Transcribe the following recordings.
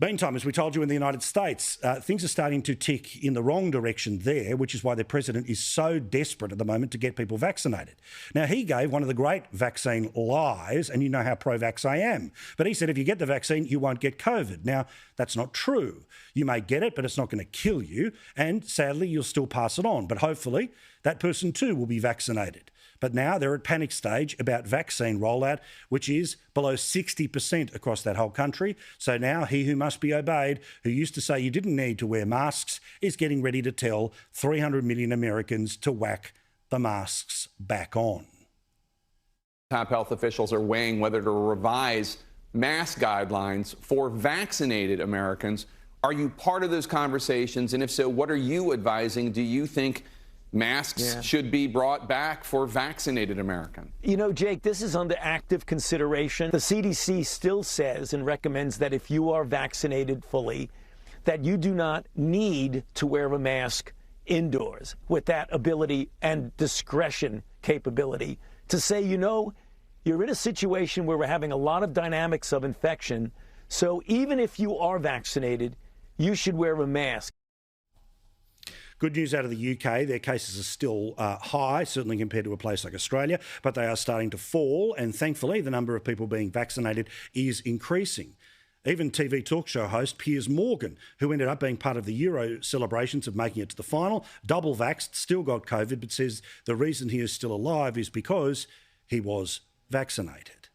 Meantime, as we told you in the United States, things are starting to tick in the wrong direction there, which is why the president is so desperate at the moment to get people vaccinated. Now, he gave one of the great vaccine lies, and you know how pro-vax I am, but he said if you get the vaccine, you won't get COVID. Now, that's not true. You may get it, but it's not going to kill you, and sadly, you'll still pass it on. But hopefully, that person too will be vaccinated. But now they're at panic stage about vaccine rollout, which is below 60% across that whole country. So now he who must be obeyed, who used to say you didn't need to wear masks, is getting ready to tell 300 million Americans to whack the masks back on. Top health officials are weighing whether to revise mask guidelines for vaccinated Americans. Are you part of those conversations? And if so, what are you advising? Do you think masks should be brought back for vaccinated Americans? You know, Jake, this is under active consideration. The CDC still says and recommends that if you are vaccinated fully, that you do not need to wear a mask indoors, with that ability and discretion capability to say, you know, you're in a situation where we're having a lot of dynamics of infection, so even if you are vaccinated, you should wear a mask. Good news out of the UK, their cases are still high, certainly compared to a place like Australia, but they are starting to fall, and thankfully the number of people being vaccinated is increasing. Even TV talk show host Piers Morgan, who ended up being part of the Euro celebrations of making it to the final, double vaxxed, still got COVID, but says the reason he is still alive is because he was vaccinated.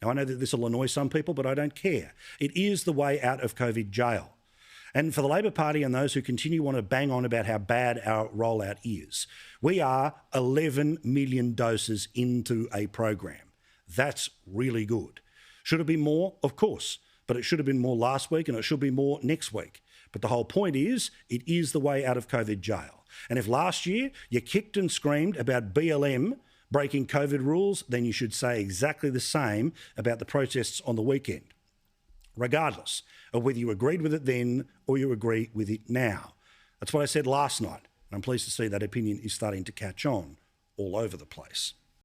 Now, I know that this will annoy some people, but I don't care. It is the way out of COVID jail. And for the Labor Party and those who continue want to bang on about how bad our rollout is, we are 11 million doses into a program. That's really good. Should it be more? Of course. But it should have been more last week and it should be more next week. But the whole point is, it is the way out of COVID jail. And if last year you kicked and screamed about BLM breaking COVID rules, then you should say exactly the same about the protests on the weekend, regardless of whether you agreed with it then or you agree with it now. That's what I said last night, and I'm pleased to see that opinion is starting to catch on all over the place.